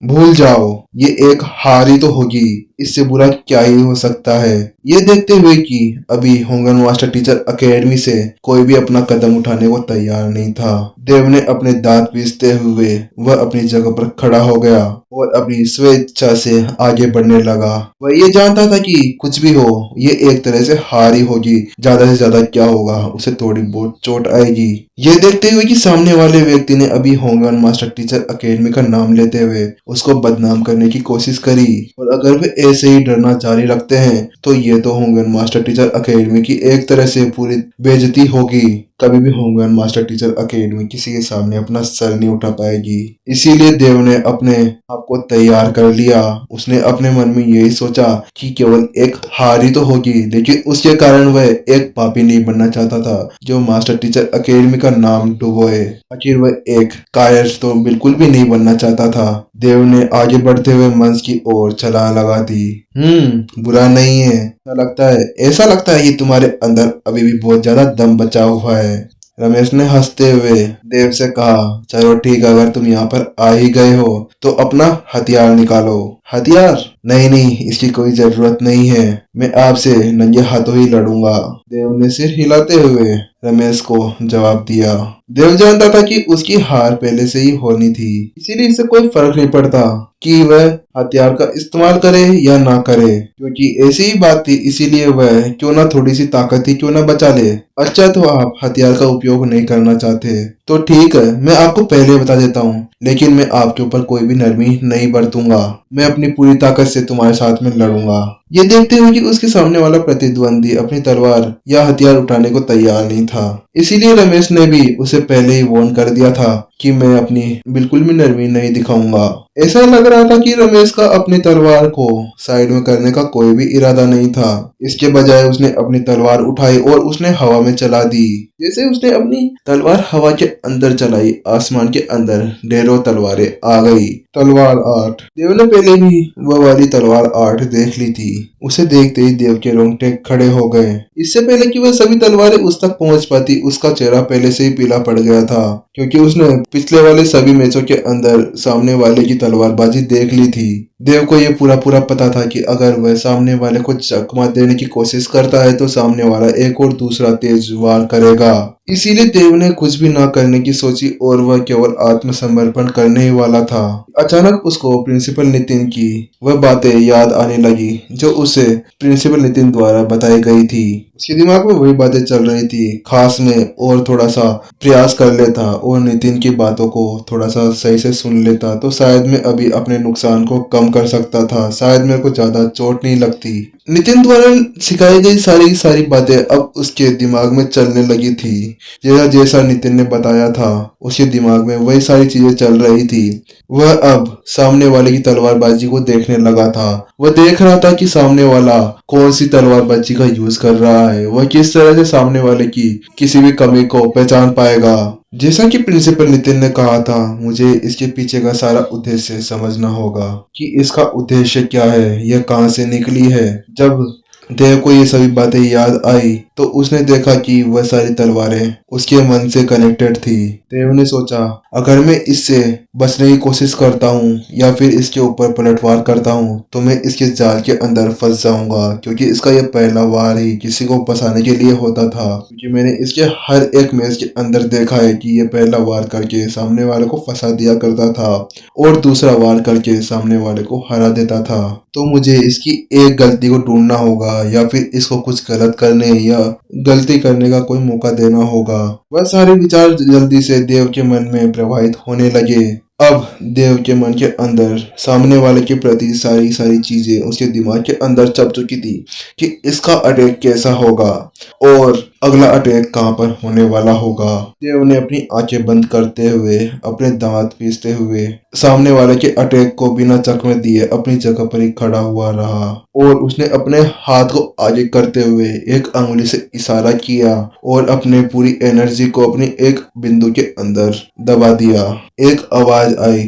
भूल जाओ, ये एक हार ही तो होगी, इससे बुरा क्या ही हो सकता है। ये देखते हुए कि अभी होंगन मास्टर टीचर अकेडमी से कोई भी अपना कदम उठाने को तैयार नहीं था, देव ने अपने दांत पीसते हुए वह अपनी जगह पर खड़ा हो गया और अपनी स्वेच्छा से आगे बढ़ने लगा। वह ये जानता था कि कुछ भी हो, ये एक तरह से हार ही होगी, ज्यादा से ज्यादा क्या होगा, उसे थोड़ी बहुत चोट आएगी। ये देखते हुए कि सामने वाले व्यक्ति ने अभी होंगन मास्टर टीचर अकेडमी का नाम लेते हुए उसको बदनाम करने की कोशिश करी, और अगर वे ऐसे ही डरना जारी रखते हैं तो ये तो होंगन मास्टर टीचर अकेडमी की एक तरह से पूरी बेइज्जती होगी। कभी भी होंगन मास्टर टीचर अकेडमी किसी के सामने अपना सर नहीं उठा पाएगी। इसीलिए देव ने अपने आप को तैयार कर लिया। उसने अपने मन में यही सोचा कि केवल एक हार ही तो होगी, लेकिन उसके कारण वह एक पापी नहीं बनना चाहता था जो मास्टर टीचर अकेडमी का नाम डुबोए। आखिर वह एक कायर तो बिल्कुल भी नहीं बनना चाहता था। देव ने आगे बढ़ते हुए मंच की ओर छलांग लगा दी। बुरा नहीं है। ऐसा लगता है कि तुम्हारे अंदर अभी भी बहुत ज्यादा दम बचा हुआ है। रमेश ने हंसते हुए देव से कहा, चलो ठीक है, अगर तुम यहाँ पर आ ही गए हो तो अपना हथियार निकालो। हथियार? नहीं नहीं, इसकी कोई जरूरत नहीं है, मैं आपसे नंगे हाथों ही लड़ूंगा। देव ने सिर हिलाते हुए रमेश को जवाब दिया। देव जानता था कि उसकी हार पहले से ही होनी थी, इसीलिए इससे कोई फर्क नहीं पड़ता कि वह हथियार का इस्तेमाल करे या ना करे, क्योंकि ऐसी ही बात थी, इसीलिए वह क्यों ना थोड़ी सी ताकत ही क्यों ना बचा ले। अच्छा, तो आप हथियार का उपयोग नहीं करना चाहते तो ठीक है, मैं आपको पहले बता देता हूँ, लेकिन मैं आपके ऊपर कोई भी नरमी नहीं बरतूंगा। मैं अपनी पूरी ताकत से तुम्हारे साथ में लड़ूंगा। ये देखते हुए कि उसके सामने वाला प्रतिद्वंदी अपनी तलवार या हथियार उठाने को तैयार नहीं था, इसीलिए रमेश ने भी उसे पहले ही वार्न कर दिया था कि मैं अपनी बिल्कुल भी नरमी नहीं दिखाऊंगा। ऐसा लग रहा था कि रमेश का अपनी तलवार को साइड में करने का कोई भी इरादा नहीं था। इसके बजाय उसने अपनी तलवार उठाई और उसने हवा में चला दी। जैसे उसने अपनी तलवार हवा के अंदर चलाई, आसमान के अंदर ढेरों तलवारें आ गई। तलवार 8। देव ने पहले भी वह वाली तलवार 8 देख ली थी। उसे देखते ही देव के रोंगटे खड़े हो गए। इससे पहले कि वह सभी तलवारें उस तक पहुंच पाती, उसका चेहरा पहले से ही पीला पड़ गया था, क्योंकि उसने पिछले वाले सभी मैचों के अंदर सामने वाले की तलवारबाजी देख ली थी। देव को यह पूरा पूरा पता था कि अगर वह सामने वाले को चकमा देने की कोशिश करता है तो सामने वाला एक और दूसरा तेज वार करेगा। इसीलिए देव ने कुछ भी ना करने की सोची और वह केवल आत्मसमर्पण करने ही वाला था। अचानक उसको प्रिंसिपल नितिन की वह बातें याद आने लगी जो उसे प्रिंसिपल नितिन द्वारा बताई गई थी। उसके दिमाग में वही बातें चल रही थी। खास में और थोड़ा सा प्रयास कर लेता और नितिन की बातों को थोड़ा सा सही से सुन लेता तो शायद मैं अभी अपने नुकसान को कम कर सकता था, शायद मेरे को ज्यादा चोट नहीं लगती। नितिन द्वारा सिखाई गई सारी की सारी बातें अब उसके दिमाग में चलने लगी थी। जैसा जैसा नितिन ने बताया था उसके दिमाग में वही सारी चीजें चल रही थी। वह अब सामने वाले की तलवारबाजी को देखने लगा था। वह देख रहा था कि सामने वाला कौन सी तलवारबाजी का यूज कर रहा है, वह किस तरह से सामने वाले की किसी भी कमी को पहचान पाएगा। जैसा कि प्रिंसिपल नितिन ने कहा था, मुझे इसके पीछे का सारा उद्देश्य समझना होगा कि इसका उद्देश्य क्या है, यह कहां से निकली है। जब देव को ये सभी बातें याद आई तो उसने देखा कि वह सारी तलवारें उसके मन से कनेक्टेड थी। देव ने सोचा, अगर मैं इससे बचने की कोशिश करता हूँ या फिर इसके ऊपर पलटवार करता हूँ तो मैं इसके जाल के अंदर फंस जाऊंगा, क्योंकि इसका यह पहला वार ही किसी को बचाने के लिए होता था। क्योंकि मैंने इसके हर एक मैच के अंदर देखा है कि यह पहला वार करके सामने वाले को फंसा दिया करता था और दूसरा वार करके सामने वाले को हरा देता था। तो मुझे इसकी एक गलती को ढूंढना होगा या फिर इसको कुछ गलत करने या गलती करने का कोई मौका देना होगा। वह सारे विचार जल्दी से देव के मन में प्रवाहित होने लगे। अब देव के मन के अंदर सामने वाले के प्रति सारी सारी चीजें उसके दिमाग के अंदर चप चुकी थी कि इसका अटैक कैसा होगा और अगला अटैक कहां पर होने वाला होगा। देव ने अपनी आंखें बंद करते हुए अपने दांत पीसते हुए सामने वाले के अटैक को बिना चकमे दिए अपनी जगह पर ही खड़ा हुआ रहा और उसने अपने हाथ को आगे करते हुए एक अंगुली से इशारा किया और अपने पूरी एनर्जी को अपनी एक बिंदु के अंदर दबा दिया। एक आवाज आई,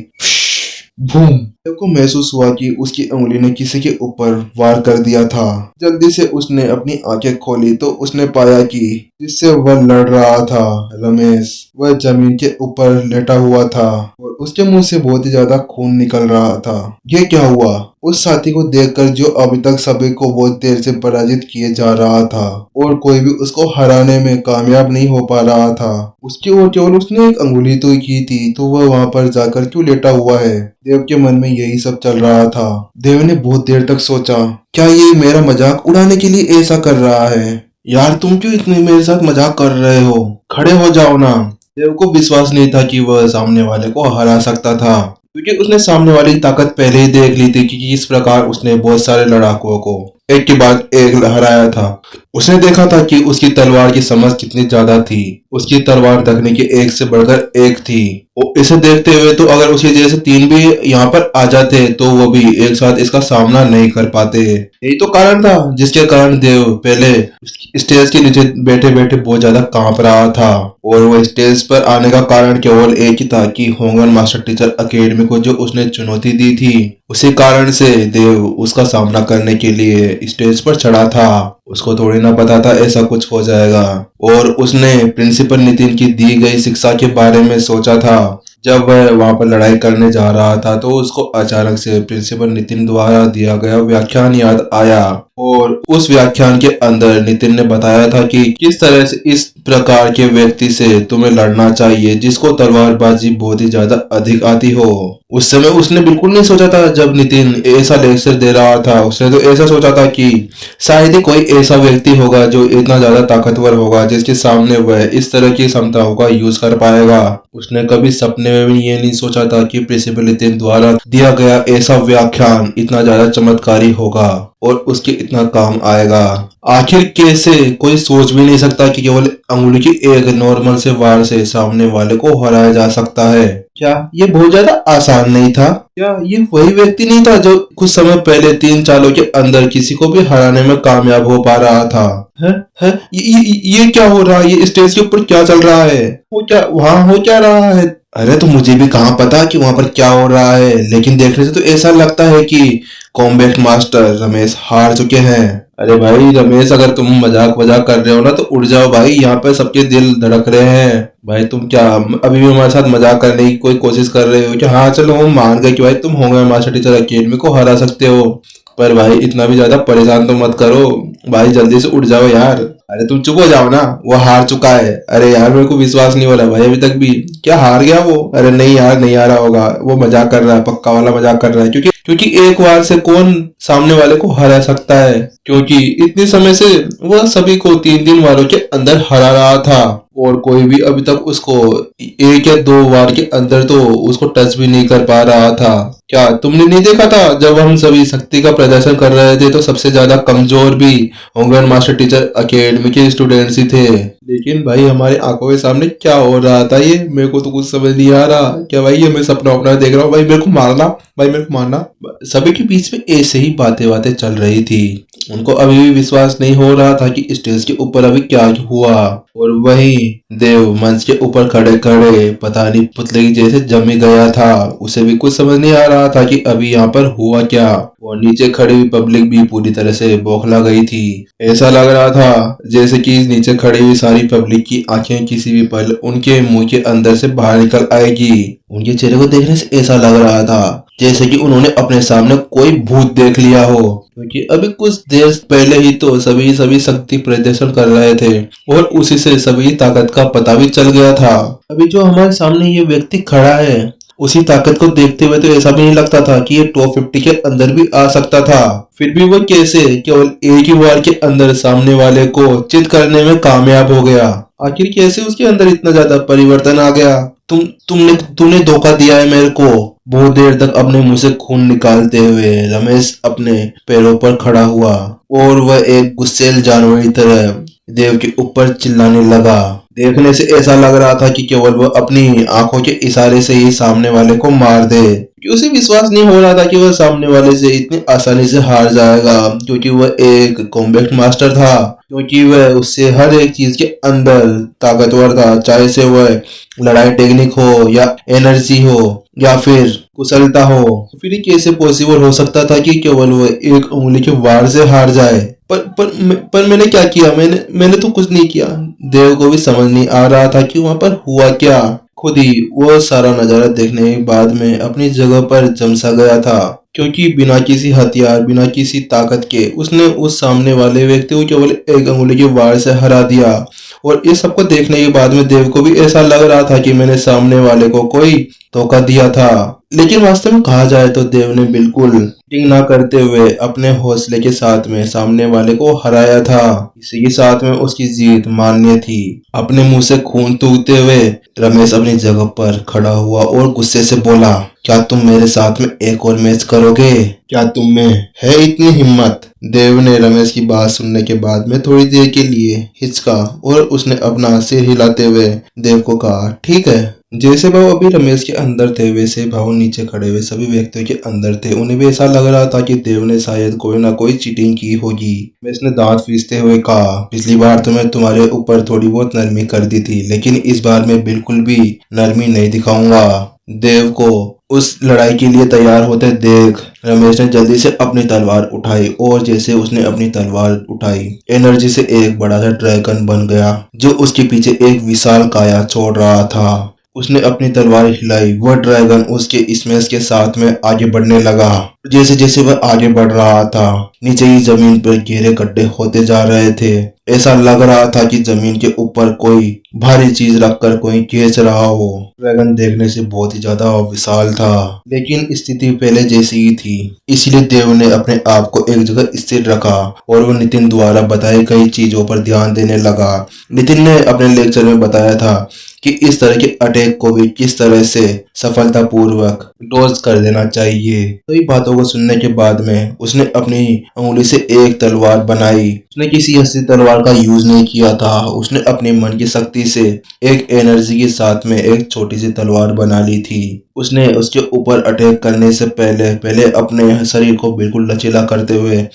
बूम। देव को महसूस हुआ कि उसकी उंगली ने किसी के ऊपर वार कर दिया था। जल्दी से उसने अपनी आंखें खोली तो उसने पाया कि जिससे वह लड़ रहा था, रमेश, वह जमीन के ऊपर लेटा हुआ था और उसके मुंह से बहुत ही ज्यादा खून निकल रहा था। ये क्या हुआ? उस साथी को देखकर जो अभी तक सभी को बहुत देर से पराजित किए जा रहा था और कोई भी उसको हराने में कामयाब नहीं हो पा रहा था, उसकी ओर केवल उसने एक अंगुली तो की थी, तो वह वहां पर जाकर क्यों लेटा हुआ है? देव के मन में यही सब चल रहा था। देव ने बहुत देर तक सोचा, क्या ये मेरा मजाक उड़ाने के लिए ऐसा कर रहा है? यार तुम क्यों इतने मेरे साथ मजाक कर रहे हो? खड़े हो जाओ ना। देव को विश्वास नहीं था कि वह सामने वाले को हरा सकता था, क्योंकि उसने सामने वाली की ताकत पहले ही देख ली थी कि किस प्रकार उसने बहुत सारे लड़ाकुओं को एक के बाद एक हराया था। उसने देखा था कि उसकी तलवार की समझ कितनी ज्यादा थी। उसकी तलवार दखने की एक से बढ़कर एक थी। और इसे देखते हुए तो अगर उसके जैसे तीन भी यहाँ पर आ जाते तो वो भी एक साथ इसका सामना नहीं कर पाते। यही तो कारण था जिसके कारण देव पहले स्टेज के नीचे बैठे बैठे बहुत ज्यादा कांप रहा था। और वो स्टेज पर आने का कारण केवल एक ही था कि होंगन मास्टर टीचर अकेडमी को जो उसने चुनौती दी थी, उसी कारण से देव उसका सामना करने के लिए स्टेज पर चढ़ा था। उसको थोड़ी ना पता था ऐसा कुछ हो जाएगा। और उसने प्रिंसिपल नितिन की दी गई शिक्षा के बारे में सोचा था। जब वह वहां पर लड़ाई करने जा रहा था तो उसको अचानक से प्रिंसिपल नितिन द्वारा दिया गया व्याख्यान याद आया। और उस व्याख्यान के अंदर नितिन ने बताया था कि किस तरह से इस प्रकार के व्यक्ति से तुम्हें लड़ना चाहिए जिसको तलवारबाजी बहुत ही ज्यादा अधिक आती हो। उस समय उसने बिल्कुल नहीं सोचा था, जब नितिन ऐसा लेक्चर दे रहा था उसने तो ऐसा सोचा था कि शायद ही कोई ऐसा व्यक्ति होगा जो इतना ज्यादा ताकतवर होगा जिसके सामने वह इस तरह की क्षमताओं का यूज कर पाएगा। उसने कभी सपने में भी ये नहीं सोचा था कि प्रिंसिपल नितिन द्वारा दिया गया ऐसा व्याख्यान इतना ज्यादा चमत्कारी होगा और उसके इतना काम आएगा। आखिर कैसे कोई सोच भी नहीं सकता कि केवल अंगुली की एक नॉर्मल से वार से सामने वाले को हराया जा सकता है। क्या ये बहुत ज्यादा आसान नहीं था? क्या ये वही व्यक्ति नहीं था जो कुछ समय पहले 3 सालों के अंदर किसी को भी हराने में कामयाब हो पा रहा था? है? ये क्या हो रहा है? ये स्टेज के ऊपर क्या चल रहा है? वो क्या वहां हो क्या रहा है? अरे तो मुझे भी कहाँ पता कि वहां पर क्या हो रहा है, लेकिन देखने से तो ऐसा लगता है कि कॉम्बैट मास्टर रमेश हार चुके हैं। अरे भाई रमेश, अगर तुम मजाक वजाक कर रहे हो ना तो उड़ जाओ भाई, यहाँ पे सबके दिल धड़क रहे हैं। भाई तुम क्या अभी भी हमारे साथ मजाक करने की कोई कोशिश कर रहे हो? क्या हाँ चलो हम मान गए कि भाई तुम होंगे मास्टर टीचर अकेडमी को हरा सकते हो, पर भाई इतना भी ज्यादा परेशान तो मत करो भाई, जल्दी से उठ जाओ यार। अरे तुम चुप हो जाओ ना, वो हार चुका है। अरे यार मेरे को विश्वास नहीं हो रहा भाई अभी तक भी। क्या हार गया वो? अरे नहीं यार, नहीं हारा होगा, वो मजाक कर रहा है, पक्का वाला मजाक कर रहा है। क्योंकि एक बार से कौन सामने वाले को हरा सकता है, क्योंकि इतने समय से वह सभी को 3-3 बारों के अंदर हरा रहा था और कोई भी अभी तक उसको 1 या 2 बार के अंदर तो उसको टच भी नहीं कर पा रहा था। क्या तुमने नहीं देखा था जब हम सभी शक्ति का प्रदर्शन कर रहे थे तो सबसे ज्यादा कमजोर भी होंगन मास्टर टीचर अकेडमी के स्टूडेंट्स ही थे? लेकिन भाई हमारे आंखों के सामने क्या हो रहा था ये मेरे को तो कुछ समझ नहीं आ रहा। क्या भाई ये मैं सपना अपना देख रहा हूँ? भाई मेरे को मारना, भाई मेरे को मारना। सभी के बीच में ऐसे ही बातें चल रही थी। उनको अभी भी विश्वास नहीं हो रहा था कि स्टेज के ऊपर अभी क्या हुआ। और वही देव मंच के ऊपर खड़े खड़े पता नहीं पुतले की जैसे जमी गया था। उसे भी कुछ समझ नहीं आ रहा था कि अभी यहाँ पर हुआ क्या। और नीचे खड़ी हुई पब्लिक भी पूरी तरह से बौखला गई थी। ऐसा लग रहा था जैसे कि नीचे खड़ी हुई सारी पब्लिक की आंखें किसी भी पल उनके मुंह के अंदर से बाहर निकल आएगी। उनके चेहरे को देखने से ऐसा लग रहा था जैसे कि उन्होंने अपने सामने कोई भूत देख लिया हो, क्योंकि अभी कुछ देर पहले ही तो सभी शक्ति प्रदर्शन कर रहे थे और उसी से सभी ताकत का पता भी चल गया था। अभी जो हमारे सामने ये व्यक्ति खड़ा है उसी ताकत को देखते हुए तो ऐसा भी नहीं लगता था कि ये टॉप 50 के अंदर भी आ सकता था। फिर भी वो कैसे केवल एक ही बार के अंदर सामने वाले को चित करने में कामयाब हो गया? आखिर कैसे उसके अंदर इतना ज्यादा परिवर्तन आ गया? तुमने धोखा दिया है मेरे को। बहुत देर तक अपने मुंह से खून निकालते हुए रमेश अपने पैरों पर खड़ा हुआ और वह एक गुस्सैल जानवर की तरह देव के ऊपर चिल्लाने लगा। देखने से ऐसा लग रहा था कि केवल वह अपनी आंखों के इशारे से ही सामने वाले को मार दे, क्योंकि उसे विश्वास नहीं हो रहा था कि वह सामने वाले से इतनी आसानी से हार जाएगा, क्योंकि वह एक कॉम्बैट मास्टर था, क्योंकि वह उससे हर एक चीज के अंदर ताकतवर था, चाहे से वह लड़ाई टेक्निक हो या एनर्जी हो या फिर कुशलता हो, फिर ये कैसे पॉसिबल हो सकता था कि केवल वो एक उंगली के वार से हार जाए। पर मैंने क्या किया? मैंने तो कुछ नहीं किया। देव को भी समझ नहीं आ रहा था कि वहां पर हुआ क्या। खुद ही वो सारा नजारा देखने के बाद में अपनी जगह पर जम सा गया था, क्योंकि बिना किसी हथियार, बिना किसी ताकत के उसने उस सामने वाले व्यक्ति को केवल एक अंगुली के वार से हरा दिया। और इस सबको देखने के बाद में देव को भी ऐसा लग रहा था कि मैंने सामने वाले को कोई धोखा दिया था। लेकिन वास्तव में कहा जाए तो देव ने बिल्कुल चीटिंग ना करते हुए अपने हौसले के साथ में सामने वाले को हराया था। इसी के साथ में उसकी जीत मान्य थी। अपने मुंह से खून थूकते हुए रमेश अपनी जगह पर खड़ा हुआ और गुस्से से बोला, क्या तुम मेरे साथ में एक और मैच करोगे? क्या तुम में है इतनी हिम्मत? देव ने रमेश की बात सुनने के बाद में थोड़ी देर के लिए हिचका और उसने अपना सिर हिलाते हुए देव को कहा, ठीक है। जैसे भाव अभी रमेश के अंदर थे वैसे भाव नीचे खड़े हुए सभी व्यक्तियों के अंदर थे। उन्हें भी ऐसा लग रहा था कि देव ने शायद कोई ना कोई चीटिंग की होगी। रमेश ने दांत पीसते हुए कहा, पिछली बार तो मैं तुम्हारे ऊपर थोड़ी बहुत नरमी कर दी थी, लेकिन इस बार मैं बिल्कुल भी नरमी नहीं दिखाऊंगा। देव को उस लड़ाई के लिए तैयार होते देख रमेश ने जल्दी से अपनी तलवार उठाई और जैसे उसने अपनी तलवार उठाई एनर्जी से एक बड़ा सा ड्रैगन बन गया जो उसके पीछे एक विशाल काया छोड़ रहा था। उसने अपनी तलवार हिलाई, वह ड्रैगन उसके स्मैश के साथ में आगे बढ़ने लगा। जैसे जैसे वह आगे बढ़ रहा था नीचे ही जमीन पर गहरे गड्ढे होते जा रहे थे। ऐसा लग रहा था कि जमीन के ऊपर कोई भारी चीज रखकर कोई खींच रहा हो। ड्रैगन देखने से बहुत ही ज्यादा विशाल था, लेकिन स्थिति पहले जैसी ही थी। इसलिए देव ने अपने आप को एक जगह स्थिर रखा और वो नितिन द्वारा बताई गई चीजों पर ध्यान देने लगा। नितिन ने अपने लेक्चर में बताया था कि इस तरह के अटैक को भी किस तरह से सफलतापूर्वक डोज कर देना चाहिए। कई बातों को सुनने के बाद में उसने अपनी उंगली से एक तलवार बनाई। उसने किसी असली तलवार का यूज नहीं किया था। उसने अपने मन की शक्ति से एक एनर्जी के साथ में एक छोटी सी तलवार बना ली थी। उसने उसके ऊपर अटैक करने से पहले अपने शरीर को बिल्कुल लचीला करते हुए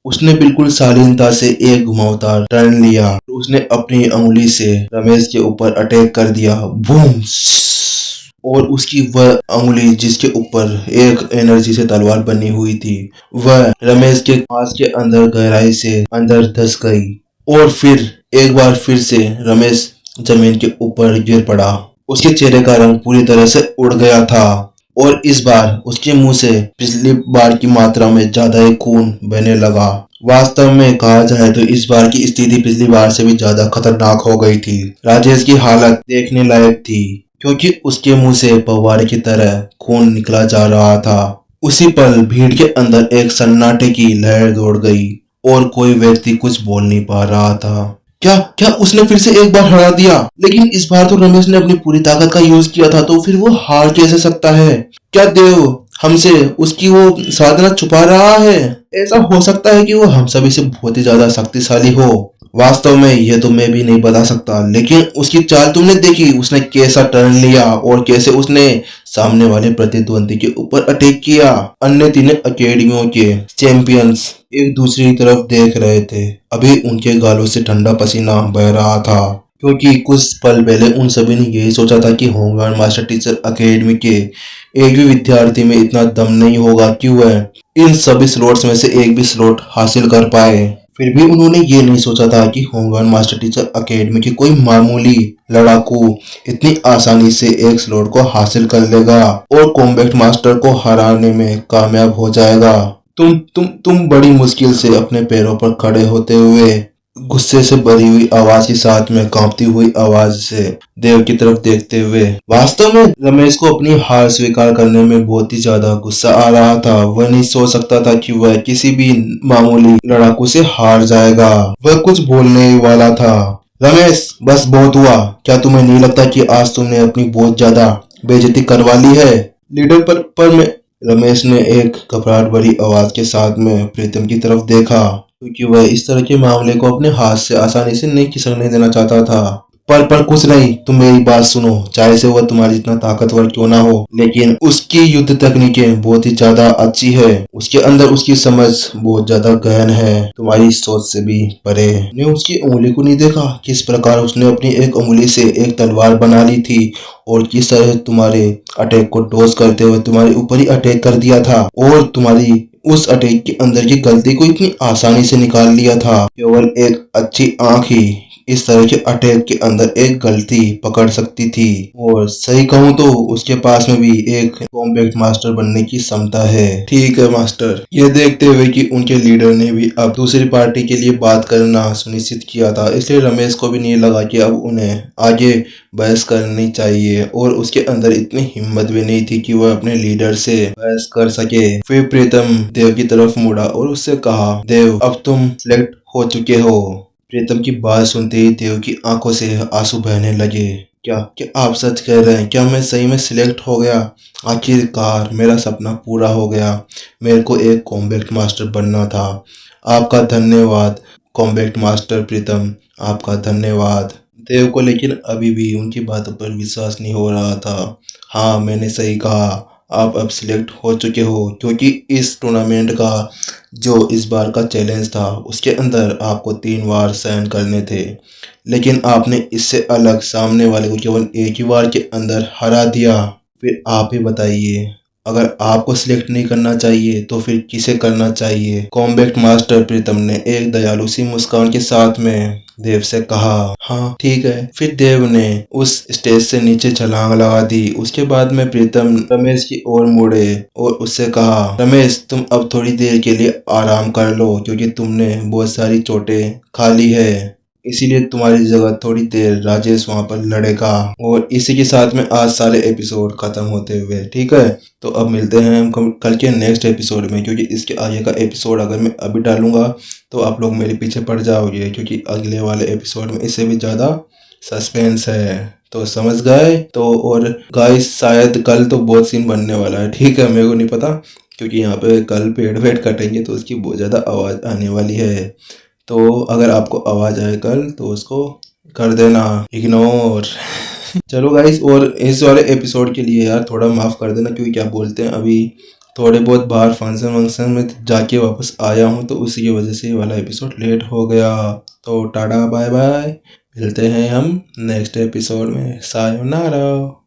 उसने बिल्कुल शालीनता से एक घुमावदार टर्न लिया। उसने अपनी उंगली से रमेश के ऊपर अटैक कर दिया, बूम। और उसकी वह उंगली जिसके ऊपर एक एनर्जी से तलवार बनी हुई थी वह रमेश के हाथ के अंदर गहराई से अंदर धस गई और फिर एक बार फिर से रमेश जमीन के ऊपर गिर पड़ा। उसके चेहरे का रंग पूरी तरह से उड़ गया था और इस बार उसके मुंह से पिछली बार की मात्रा में ज्यादा ही खून बहने लगा। वास्तव में कहा जाए तो इस बार की स्थिति पिछली बार से भी ज्यादा खतरनाक हो गई थी। राजेश की हालत देखने लायक थी क्योंकि उसके मुंह से फव्वारे की तरह खून निकला जा रहा था। उसी पल भीड़ के अंदर एक सन्नाटे की लहर दौड़ गई और कोई व्यक्ति कुछ बोल नहीं पा रहा था। क्या क्या उसने फिर से एक बार हरा दिया? लेकिन इस बार तो रमेश ने अपनी पूरी ताकत का यूज किया था, तो फिर वो हार कैसे सकता है? क्या देव हमसे उसकी वो साधना छुपा रहा है? ऐसा हो सकता है कि वो हम सभी से बहुत ही ज्यादा शक्तिशाली हो। वास्तव में ये तो मैं भी नहीं बता सकता, लेकिन उसकी चाल तुमने देखी, उसने कैसा टर्न लिया और कैसे उसने सामने वाले प्रतिद्वंदी के ऊपर अटैक किया। अन्य तीनों अकेडमियों के चैंपियंस एक दूसरी तरफ देख रहे थे। अभी उनके गालों से ठंडा पसीना बह रहा था क्योंकि कुछ पल पहले उन सभी ने यही सोचा था कि होमगार्ड मास्टर टीचर अकेडमी के एक भी विद्यार्थी में इतना दम नहीं होगा कि वह इन सभी स्लॉट्स में से एक भी स्लॉट हासिल कर पाए। फिर भी उन्होंने ये नहीं सोचा था कि होमगार्ड मास्टर टीचर अकेडमी की कोई मामूली लड़ाकू इतनी आसानी से एक स्लॉट को हासिल कर लेगा और कॉम्बैट मास्टर को हराने में कामयाब हो जाएगा। तुम बड़ी मुश्किल से अपने पैरों पर खड़े होते हुए गुस्से से भरी हुई आवाज के साथ में कांपती हुई आवाज से देव की तरफ देखते हुए। वास्तव में रमेश को अपनी हार स्वीकार करने में बहुत ही ज्यादा गुस्सा आ रहा था। वह नहीं सोच सकता था कि वह किसी भी मामूली लड़ाकू से हार जाएगा। वह कुछ बोलने ही वाला था। रमेश बस बहुत हुआ। क्या तुम्हें नहीं लगता कि आज तुमने अपनी बहुत ज्यादा बेइज्जती करवा ली है? लीडर पर मैं रमेश ने एक घबराहट भरी आवाज के साथ में प्रीतम की तरफ देखा क्योंकि वह इस तरह के मामले को अपने हाथ से आसानी से नहीं खिसकने देना चाहता था। पर कुछ नहीं, तुम मेरी बात सुनो। चाहे से वह तुम्हारी जितना ताकतवर क्यों ना हो, लेकिन उसकी युद्ध तकनीकें बहुत ही ज्यादा अच्छी है। उसके अंदर उसकी समझ बहुत ज्यादा गहन है, तुम्हारी सोच से भी परे। ने उसकी उंगली को नहीं देखा, किस प्रकार उसने अपनी एक उंगली से एक तलवार बना ली थी और किस तरह तुम्हारे अटैक को डॉज करते हुए तुम्हारे ऊपर ही अटैक कर दिया था और तुम्हारी उस अटैक के अंदर की गलती को इतनी आसानी से निकाल लिया था। केवल एक अच्छी आंख ही इस तरह के अटैक के अंदर एक गलती पकड़ सकती थी। और सही कहूँ तो उसके पास में भी एक कॉम्बैट मास्टर बनने की क्षमता है। ठीक है मास्टर। ये देखते हुए कि उनके लीडर ने भी अब दूसरी पार्टी के लिए बात करना सुनिश्चित किया था, इसलिए रमेश को भी नहीं लगा कि अब उन्हें आगे बहस करनी चाहिए और उसके अंदर इतनी हिम्मत भी नहीं थी कि वह अपने लीडर से बहस कर सके। फिर प्रीतम देव की तरफ मुड़ा और उससे कहा, देव अब तुम सिलेक्ट हो चुके हो। प्रीतम की बात सुनते ही देव की आंखों से आंसू बहने लगे। क्या क्या आप सच कह रहे हैं? क्या मैं सही में सिलेक्ट हो गया? आखिरकार मेरा सपना पूरा हो गया। मेरे को एक कॉम्बैट मास्टर बनना था। आपका धन्यवाद कॉम्बैट मास्टर प्रीतम, आपका धन्यवाद। देव को लेकिन अभी भी उनकी बातों पर विश्वास नहीं हो रहा था। हाँ, मैंने सही कहा, आप अब सिलेक्ट हो चुके हो, क्योंकि इस टूर्नामेंट का जो इस बार का चैलेंज था उसके अंदर आपको 3 वार सहन करने थे, लेकिन आपने इससे अलग सामने वाले को केवल एक ही वार के अंदर हरा दिया। फिर आप ही बताइए, अगर आपको सिलेक्ट नहीं करना चाहिए तो फिर किसे करना चाहिए? कॉम्बैट मास्टर प्रीतम ने एक दयालु सी मुस्कान के साथ में देव से कहा। हाँ ठीक है। फिर देव ने उस स्टेज से नीचे छलांग लगा दी। उसके बाद में प्रीतम रमेश की ओर मुड़े और उससे कहा, रमेश तुम अब थोड़ी देर के लिए आराम कर लो, क्योंकि तुमने बहुत सारी चोटें खा ली है, इसीलिए तुम्हारी जगह थोड़ी देर राजेश वहां पर लड़ेगा। और इसी के साथ में आज सारे एपिसोड खत्म होते हुए, ठीक है। तो अब मिलते हैं हम कल के नेक्स्ट एपिसोड में, क्योंकि इसके आगे का एपिसोड अगर मैं अभी डालूंगा तो आप लोग मेरे पीछे पड़ जाओगे, क्योंकि अगले वाले एपिसोड में इससे भी ज़्यादा सस्पेंस है। तो समझ गए? तो और गाइस शायद कल तो बहुत सीन बनने वाला है, ठीक है। मेरे को नहीं पता, क्योंकि यहाँ पे कल पेड़ वेड़ कटेंगे तो उसकी बहुत ज़्यादा आवाज़ आने वाली है। तो अगर आपको आवाज़ आए कल तो उसको कर देना इग्नोर। चलो गाइस, और इस वाले एपिसोड के लिए यार थोड़ा माफ़ कर देना, क्योंकि क्या बोलते हैं अभी थोड़े बहुत बाहर फंक्शन वंक्शन में जाके वापस आया हूँ, तो उसी की वजह से ये वाला एपिसोड लेट हो गया। तो टाटा बाय बाय, मिलते हैं हम नेक्स्ट एपिसोड में। सायोनारा।